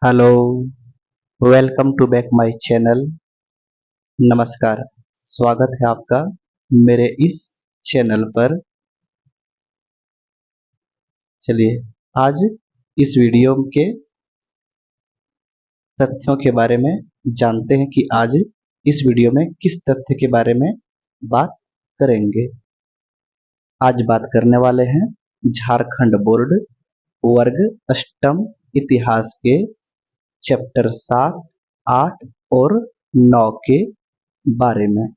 Hello, welcome to back my channel. नमस्कार, स्वागत है आपका मेरे इस चैनल पर। चलिए, आज इस वीडियो के तथ्यों के बारे में जानते हैं कि आज इस वीडियो में किस तथ्य के बारे में बात करेंगे। आज बात करने वाले हैं झारखंड बोर्ड वर्ग अष्टम इतिहास के चैप्टर 7, 8 और 9 के बारे में।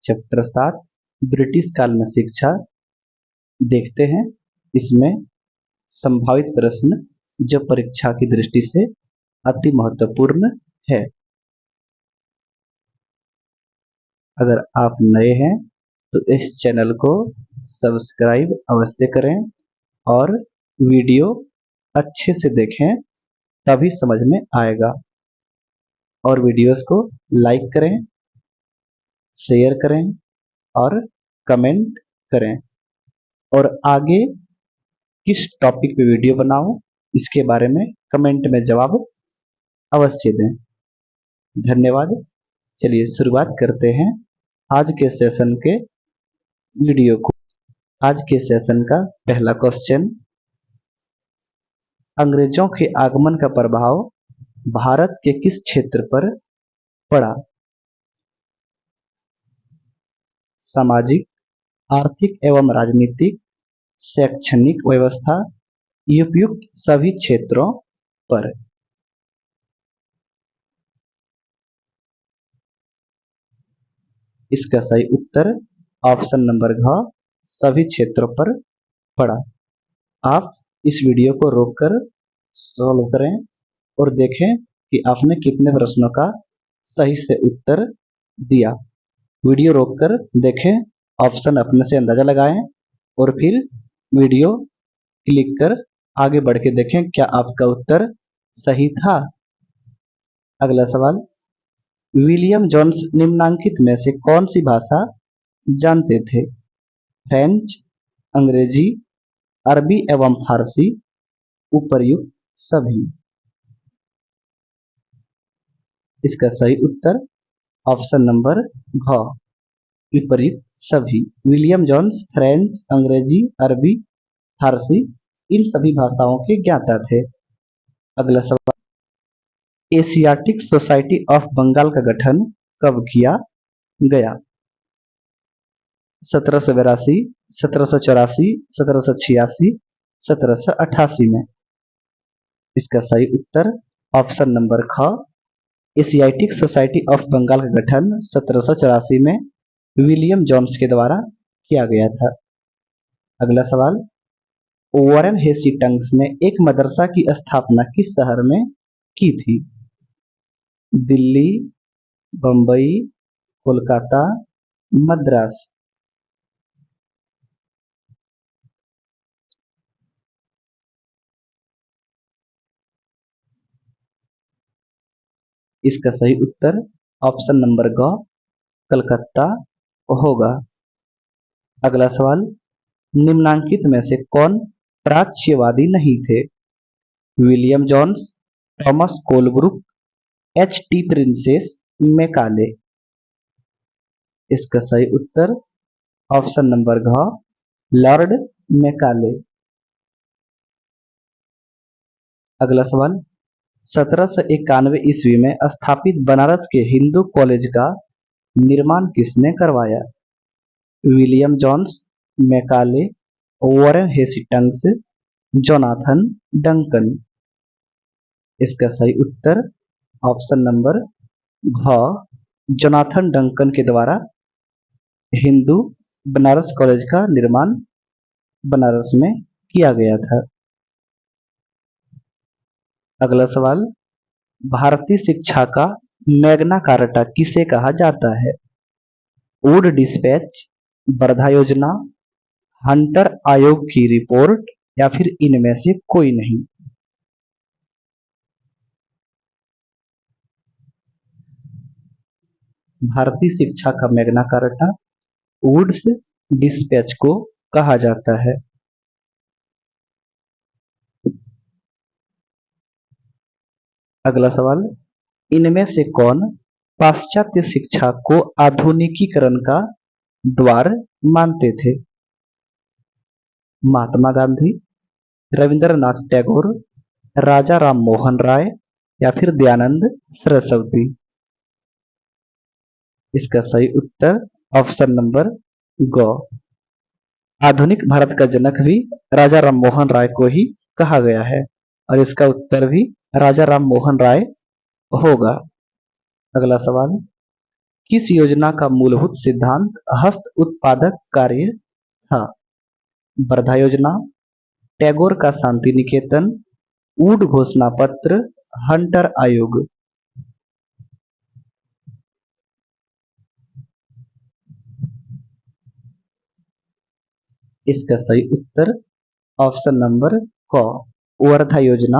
चैप्टर 7 ब्रिटिश काल में शिक्षा देखते हैं। इसमें संभावित प्रश्न जो परीक्षा की दृष्टि से अति महत्वपूर्ण है। अगर आप नए हैं तो इस चैनल को सब्सक्राइब अवश्य करें और वीडियो अच्छे से देखें, तभी समझ में आएगा। और वीडियोस को लाइक करें, शेयर करें और कमेंट करें। और आगे किस टॉपिक पे वीडियो बनाऊं, इसके बारे में कमेंट में जवाब अवश्य दें। धन्यवाद। चलिए शुरुआत करते हैं आज के सेशन के वीडियो को। आज के सेशन का पहला क्वेश्चन, अंग्रेजों के आगमन का प्रभाव भारत के किस क्षेत्र पर पड़ा? सामाजिक, आर्थिक एवं राजनीतिक, शैक्षणिक व्यवस्था, उपयुक्त सभी क्षेत्रों पर। इसका सही उत्तर ऑप्शन नंबर घ, सभी क्षेत्रों पर पड़ा। आप इस वीडियो को रोककर सॉल्व करें और देखें कि आपने कितने प्रश्नों का सही से उत्तर दिया। वीडियो रोककर देखें, ऑप्शन अपने से अंदाजा लगाएं और फिर वीडियो क्लिक कर आगे बढ़ के देखें क्या आपका उत्तर सही था। अगला सवाल, विलियम जोन्स निम्नांकित में से कौन सी भाषा जानते थे? फ्रेंच, अंग्रेजी, अरबी एवं फारसी, उपर्युक्त सभी। इसका सही उत्तर ऑप्शन नंबर घ, विपरीत सभी। विलियम जोन्स फ्रेंच, अंग्रेजी, अरबी, फारसी इन सभी भाषाओं के ज्ञाता थे। अगला सवाल, एशियाटिक सोसाइटी ऑफ बंगाल का गठन कब किया गया? 1782, 1784, 1786, 1788 में। इसका सही उत्तर ऑप्शन नंबर ख, एशियाटिक सोसाइटी ऑफ बंगाल का गठन 1784 में विलियम जोन्स के द्वारा किया गया था। अगला सवाल, वॉरेन हेस्टिंग्स ने एक मदरसा की स्थापना किस शहर में की थी? दिल्ली, बंबई, कोलकाता, मद्रास। इसका सही उत्तर ऑप्शन नंबर ग, कलकत्ता होगा। अगला सवाल, निम्नांकित में से कौन प्राच्यवादी नहीं थे? William Jones, Thomas Colebrooke, H T Prinsep, Macaulay. इसका सही उत्तर ऑप्शन नंबर घ, लॉर्ड मैकाले। अगला सवाल, 1791 ईस्वी में स्थापित बनारस के हिंदू कॉलेज का निर्माण किसने करवाया? William Jones, Macaulay, Warren Hastings, Jonathan Duncan. इसका सही उत्तर ऑप्शन नंबर घ, जोनाथन डंकन के द्वारा हिंदू बनारस कॉलेज का निर्माण बनारस में किया गया था। अगला सवाल, भारतीय शिक्षा का मैग्ना कार्टा किसे कहा जाता है? वुड डिस्पैच, वर्धा योजना, हंटर आयोग की रिपोर्ट या फिर इनमें से कोई नहीं। भारतीय शिक्षा का मैग्ना कार्टा वुड्स डिस्पैच को कहा जाता है। अगला सवाल, इनमें से कौन पाश्चात्य शिक्षा को आधुनिकीकरण का द्वार मानते थे? महात्मा गांधी, रविंद्रनाथ टैगोर, राजा राम मोहन राय या फिर दयानंद सरस्वती? इसका सही उत्तर ऑप्शन नंबर ग। आधुनिक भारत का जनक भी राजा राम मोहन राय को ही कहा गया है और इसका उत्तर भी राजा राम मोहन राय होगा। अगला सवाल, किस योजना का मूलभूत सिद्धांत हस्त उत्पादक कार्य था? वर्धा योजना, टैगोर का शांति निकेतन, वुड घोषणा पत्र, हंटर आयोग? इसका सही उत्तर ऑप्शन नंबर क, वर्धा योजना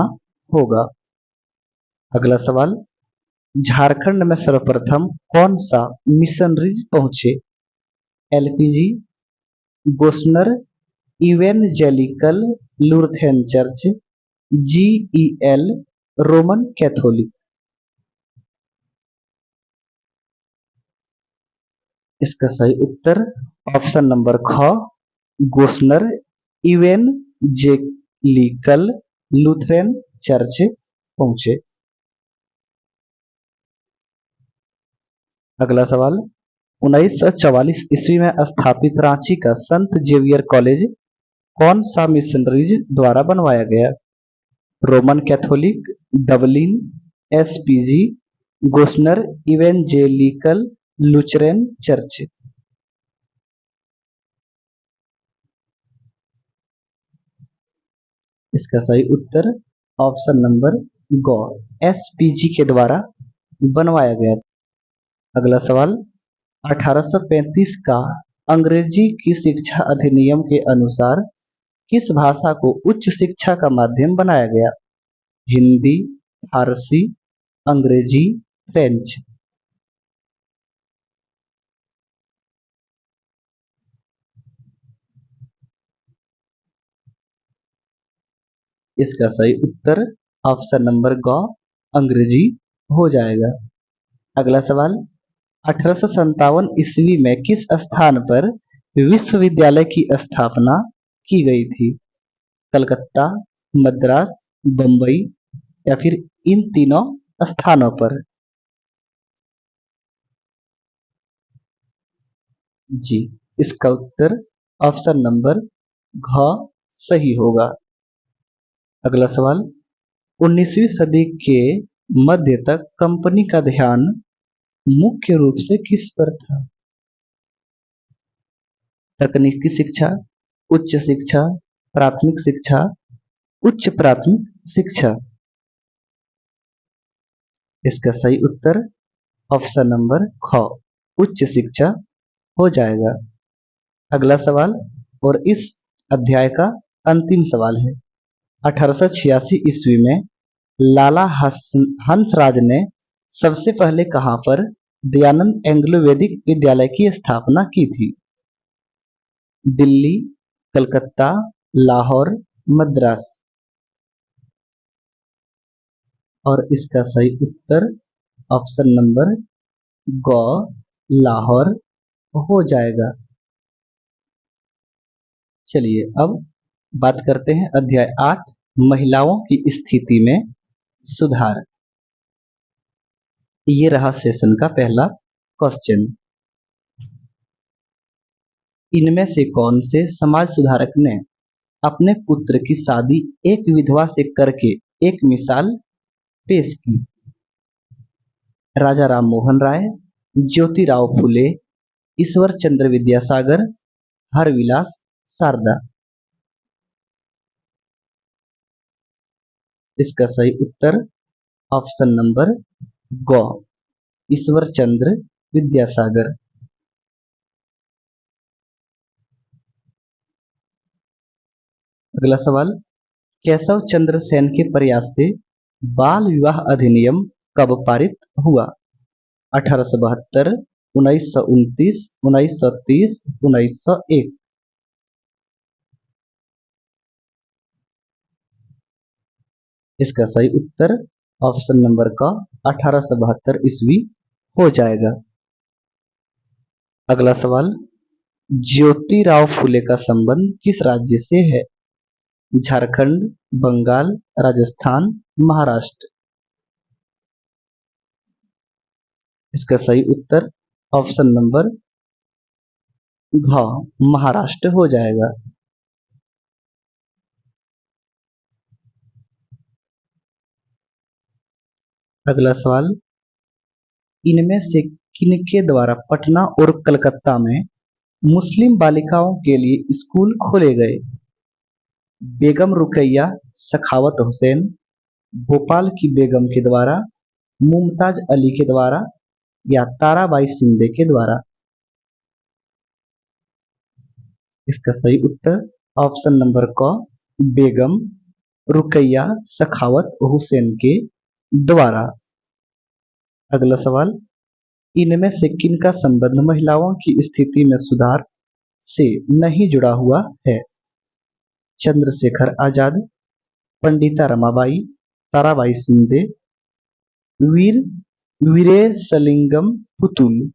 होगा। अगला सवाल, झारखंड में सर्वप्रथम कौन सा मिशनरीज पहुंचे? LPG, Gossner, evangelical Lutheran church, GEL, Roman Catholic? इसका सही उत्तर ऑप्शन नंबर ख, गोस्नर इवेंजेलिकल लूथरन चर्च पहुंचे। अगला सवाल, 1944 ईस्वी में स्थापित रांची का संत जेवियर कॉलेज कौन सा मिशनरीज द्वारा बनवाया गया? Roman Catholic, Dublin, SPG, Gossner evangelical Lutheran church? इसका सही उत्तर ऑप्शन नंबर ग, एसपीजी के द्वारा बनवाया गया। अगला सवाल, 1835 का अंग्रेजी की शिक्षा अधिनियम के अनुसार किस भाषा को उच्च शिक्षा का माध्यम बनाया गया? हिंदी, फारसी, अंग्रेजी, फ्रेंच? इसका सही उत्तर ऑप्शन नंबर ग, अंग्रेजी हो जाएगा। अगला सवाल, 1857 ईस्वी में किस स्थान पर विश्वविद्यालय की स्थापना की गई थी? कलकत्ता, मद्रास, बंबई या फिर इन तीनों स्थानों पर? जी, इसका उत्तर ऑप्शन नंबर घ सही होगा। अगला सवाल, 19वीं सदी के मध्य तक कंपनी का ध्यान मुख्य रूप से किस पर था? तकनीकी शिक्षा, उच्च शिक्षा, प्राथमिक शिक्षा, उच्च प्राथमिक शिक्षा? इसका सही उत्तर ऑप्शन नंबर ख, उच्च शिक्षा हो जाएगा। अगला सवाल और इस अध्याय का अंतिम सवाल है, 1886 ईस्वी में लाला हंसराज ने सबसे पहले कहां पर दयानंद एंग्लो वैदिक विद्यालय की स्थापना की थी? दिल्ली, कलकत्ता, लाहौर, मद्रास? और इसका सही उत्तर ऑप्शन नंबर ग, लाहौर हो जाएगा। चलिए अब बात करते हैं अध्याय 8, महिलाओं की स्थिति में सुधार। ये रहा सेशन का पहला क्वेश्चन, इनमें से कौन से समाज सुधारक ने अपने पुत्र की शादी एक विधवा से करके एक मिसाल पेश की? राजा राम मोहन राय, ज्योतिराव फुले, ईश्वर चंद्र विद्यासागर, हरविलास शारदा? इसका सही उत्तर ऑप्शन नंबर ग, ईश्वर चंद्र विद्यासागर। अगला सवाल, केशव चंद्र सेन के प्रयास से बाल विवाह अधिनियम कब पारित हुआ? 1872, 1929, 1930, 1901? इसका सही उत्तर ऑप्शन नंबर का 1872 ईस्वी हो जाएगा। अगला सवाल, ज्योतिराव फुले का संबंध किस राज्य से है? झारखंड, बंगाल, राजस्थान, महाराष्ट्र। इसका सही उत्तर ऑप्शन नंबर घ महाराष्ट्र हो जाएगा। अगला सवाल, इनमें से किनके द्वारा पटना और कलकत्ता में मुस्लिम बालिकाओं के लिए स्कूल खोले गए? बेगम रुकैया सखावत हुसैन, भोपाल की बेगम के द्वारा, मुमताज अली के द्वारा या ताराबाई शिंदे के द्वारा। इसका सही उत्तर ऑप्शन नंबर क बेगम रुकैया सखावत हुसैन के द्वारा। अगला सवाल, इनमें से किनका संबंध महिलाओं की स्थिति में सुधार से नहीं जुड़ा हुआ है? चंद्रशेखर आजाद, पंडिता रमाबाई, ताराबाई शिंदे, वीर वीरेशलिंगम पुतुल।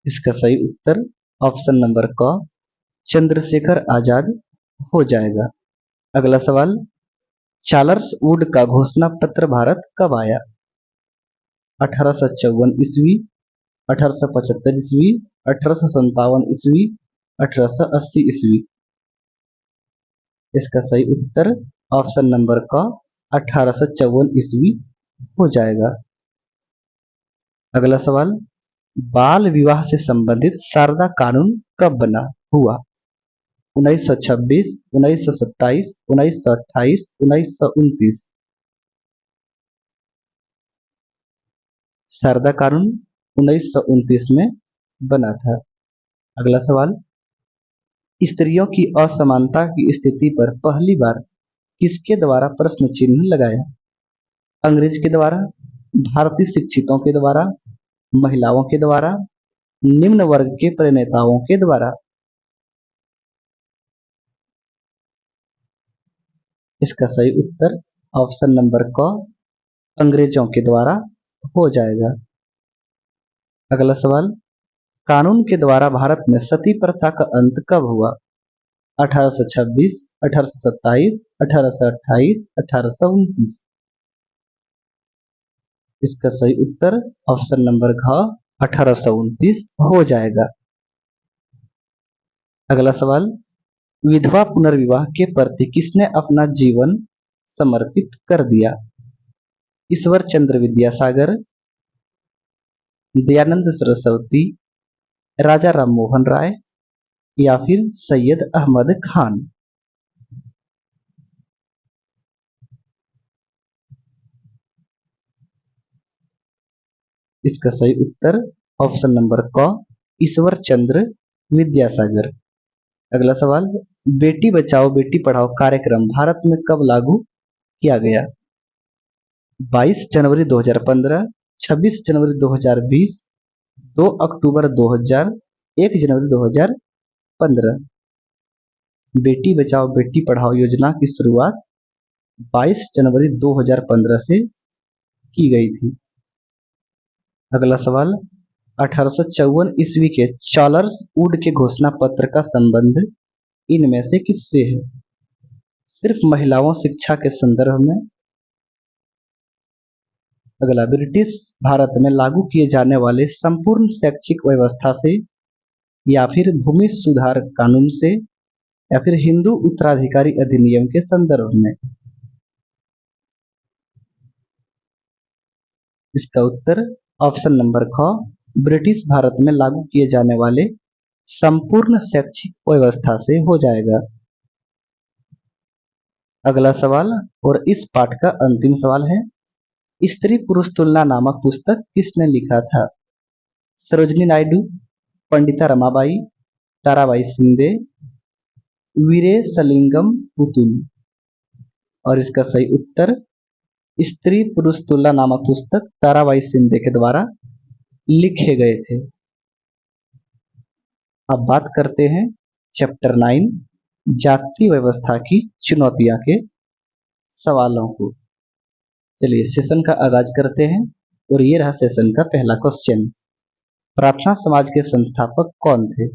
इसका सही उत्तर ऑप्शन नंबर क चंद्रशेखर आजाद हो जाएगा। अगला सवाल, चार्ल्स वुड का घोषणा पत्र भारत कब आया? 1854 ईस्वी, 1875 ईस्वी, 1857 ईस्वी, 1880 ईस्वी। इसका सही उत्तर ऑप्शन नंबर का 1854 ईस्वी हो जाएगा। अगला सवाल, बाल विवाह से संबंधित शारदा कानून कब बना हुआ? 1926, 1927, 1928, 1929। शारदा कानून 1929 में बना था। अगला सवाल, स्त्रियों की असमानता की स्थिति पर पहली बार किसके द्वारा प्रश्न चिन्ह लगाया? अंग्रेज के द्वारा, भारतीय शिक्षितों के द्वारा, महिलाओं के द्वारा, निम्न वर्ग के प्रणेताओं के द्वारा। इसका सही उत्तर ऑप्शन नंबर क अंग्रेजों के द्वारा हो जाएगा। अगला सवाल, कानून के द्वारा भारत में सती प्रथा का अंत कब हुआ? 1826, 1827, 1828, 1829। इसका सही उत्तर ऑप्शन नंबर घ 1829 हो जाएगा। अगला सवाल, विधवा पुनर्विवाह के प्रति किसने अपना जीवन समर्पित कर दिया? ईश्वर चंद्र विद्यासागर, दयानंद सरस्वती, राजा राम मोहन राय या फिर सैयद अहमद खान। इसका सही उत्तर ऑप्शन नंबर क ईश्वर चंद्र विद्यासागर। अगला सवाल, बेटी बचाओ बेटी पढ़ाओ कार्यक्रम भारत में कब लागू किया गया? 22 जनवरी 2015, 26 जनवरी 2020, 2 अक्टूबर 2000, 1 जनवरी 2015। बेटी बचाओ बेटी पढ़ाओ योजना की शुरुआत 22 जनवरी 2015 से की गई थी। अगला सवाल, 1854 ईस्वी के चार्ल्स वुड के घोषणा पत्र का संबंध इनमें से किससे है? सिर्फ महिलाओं शिक्षा के संदर्भ में। अगला, ब्रिटिश भारत में लागू किए जाने वाले संपूर्ण शैक्षिक व्यवस्था से या फिर भूमि सुधार कानून से या फिर हिंदू उत्तराधिकारी अधिनियम के संदर्भ में। इसका उत्तर ऑप्शन नंबर ख ब्रिटिश भारत में लागू किए जाने वाले संपूर्ण शैक्षिक व्यवस्था से हो जाएगा। अगला सवाल और इस पाठ का अंतिम सवाल है, स्त्री पुरुष तुलना नामक पुस्तक किसने लिखा था? सरोजिनी नायडू, पंडिता रमाबाई, ताराबाई शिंदे, वीरेशलिंगम पुतुल। और इसका सही उत्तर स्त्री पुरुष तुलना नामक पुस्तक ताराबाई शिंदे के द्वारा लिखे गए थे। अब बात करते हैं चैप्टर 9 जाति व्यवस्था की चुनौतियां के सवालों को। चलिए सेशन का आगाज करते हैं और ये रहा सेशन का पहला क्वेश्चन। प्रार्थना समाज के संस्थापक कौन थे?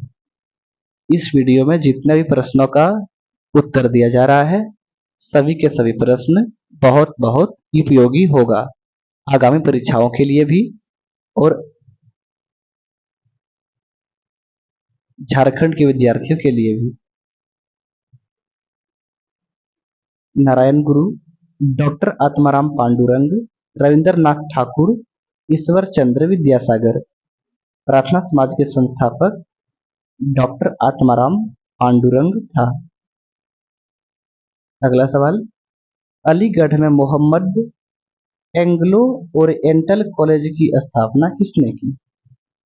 इस वीडियो में जितने भी प्रश्नों का उत्तर दिया जा रहा है सभी के सभी प्रश्न बहुत बहुत उपयोगी होगा आगामी परीक्षाओं के लिए भी और झारखंड के विद्यार्थियों के लिए भी। नारायण गुरु, डॉक्टर आत्माराम पांडुरंग, रविंद्रनाथ ठाकुर, ईश्वर चंद्र विद्यासागर। प्रार्थना समाज के संस्थापक डॉक्टर आत्माराम पांडुरंग था। अगला सवाल, अलीगढ़ में मोहम्मद एंग्लो ओरिएंटल कॉलेज की स्थापना किसने की?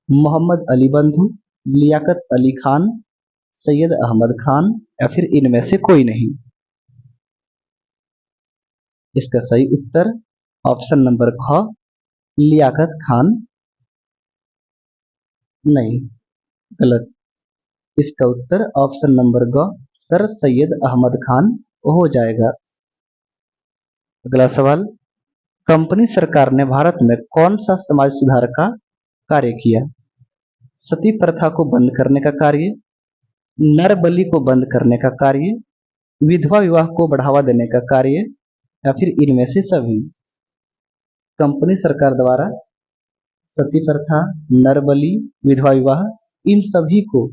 मोहम्मद अली बंधु, लियाकत अली खान, सैयद अहमद खान या फिर इनमें से कोई नहीं? इसका सही उत्तर ऑप्शन नंबर ख लियाकत खान नहीं, गलत। इसका उत्तर ऑप्शन नंबर ग सर सैयद अहमद खान हो जाएगा। अगला सवाल, कंपनी सरकार ने भारत में कौन सा समाज सुधार का कार्य किया? सती प्रथा को बंद करने का कार्य, नर बलि को बंद करने का कार्य, विधवा विवाह को बढ़ावा देने का कार्य या फिर इनमें से सभी? कंपनी सरकार द्वारा सती प्रथा, नर बलि, विधवा विवाह इन सभी को।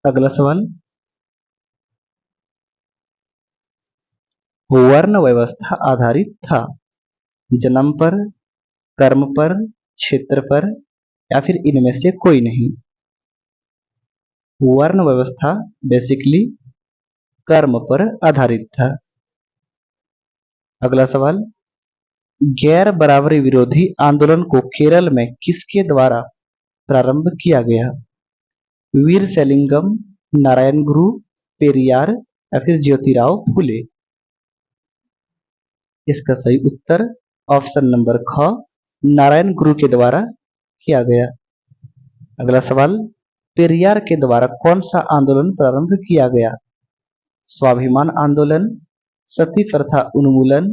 अगला सवाल, वर्ण व्यवस्था आधारित था जन्म पर, कर्म पर, क्षेत्र पर या फिर इनमें से कोई नहीं? वर्ण व्यवस्था बेसिकली कर्म पर आधारित था। अगला सवाल, गैर बराबरी विरोधी आंदोलन को केरल में किसके द्वारा प्रारंभ किया गया? वीर सेलिंगम, नारायण गुरु, पेरियार या फिर ज्योतिराव फुले? इसका सही उत्तर ऑप्शन नंबर ख नारायण गुरु के द्वारा किया गया। अगला सवाल, पेरियार के द्वारा कौन सा आंदोलन प्रारंभ किया गया? स्वाभिमान आंदोलन, सती प्रथा उन्मूलन,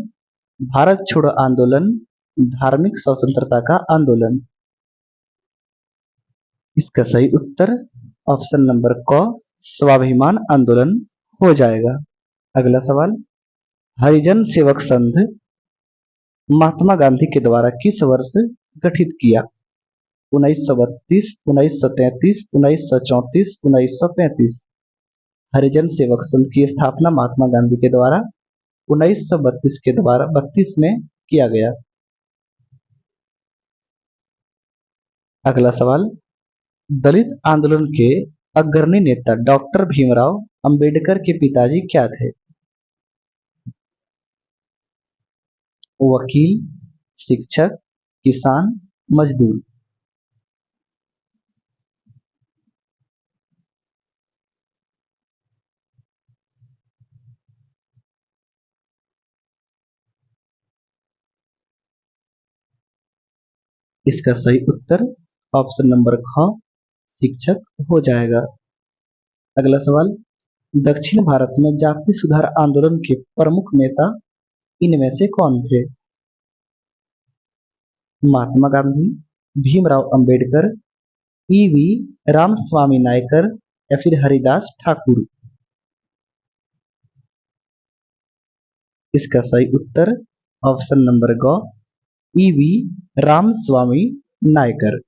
भारत छोड़ो आंदोलन, धार्मिक स्वतंत्रता का आंदोलन? इसका सही उत्तर ऑप्शन नंबर क स्वाभिमान आंदोलन हो जाएगा। अगला सवाल, हरिजन सेवक संघ महात्मा गांधी के द्वारा किस वर्ष गठित किया? 1932, 1933, 1934, 1935? हरिजन सेवक संघ की स्थापना महात्मा गांधी के द्वारा 1932 के द्वारा 32 में किया गया। अगला सवाल, दलित आंदोलन के अग्रणी नेता डॉक्टर भीमराव अंबेडकर के पिताजी क्या थे? वकील, शिक्षक, किसान, मजदूर? इसका सही उत्तर ऑप्शन नंबर ख शिक्षक हो जाएगा। अगला सवाल, दक्षिण भारत में जाति सुधार आंदोलन के प्रमुख नेता इनमें से कौन थे? महात्मा गांधी, भीमराव अंबेडकर, ईवी रामस्वामी नायकर या फिर हरिदास ठाकुर? इसका सही उत्तर ऑप्शन नंबर ग ईवी रामस्वामी नायकर।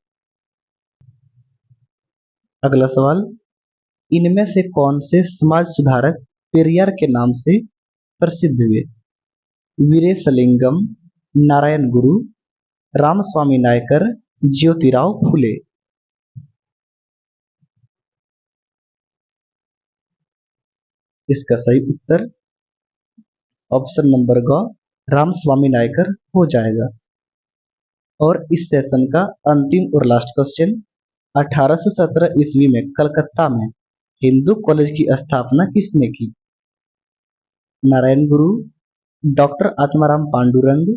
अगला सवाल, इनमें से कौन से समाज सुधारक पेरियार के नाम से प्रसिद्ध हुए? वीरेशलिंगम, नारायण गुरु, रामस्वामी नायकर, ज्योतिराव फुले? इसका सही उत्तर ऑप्शन नंबर ग रामस्वामी नायकर हो जाएगा। और इस सेशन का अंतिम और लास्ट क्वेश्चन, 1817 ईस्वी में कलकत्ता में हिंदू कॉलेज की स्थापना किसने की? नारायण गुरु, डॉक्टर आत्माराम पांडुरंग,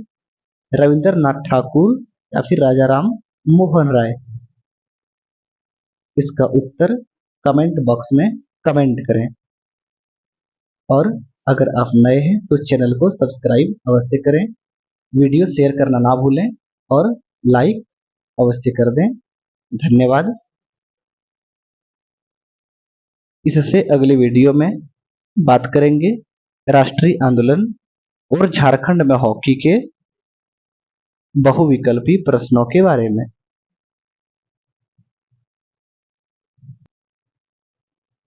रविंद्रनाथ ठाकुर या फिर राजाराम मोहन राय। इसका उत्तर कमेंट बॉक्स में कमेंट करें। और अगर आप नए हैं तो चैनल को सब्सक्राइब अवश्य करें, वीडियो शेयर करना ना भूलें और लाइक अवश्य कर दें। धन्यवाद। इससे अगली वीडियो में बात करेंगे राष्ट्रीय आंदोलन और झारखंड में हॉकी के बहुविकल्पी प्रश्नों के बारे में।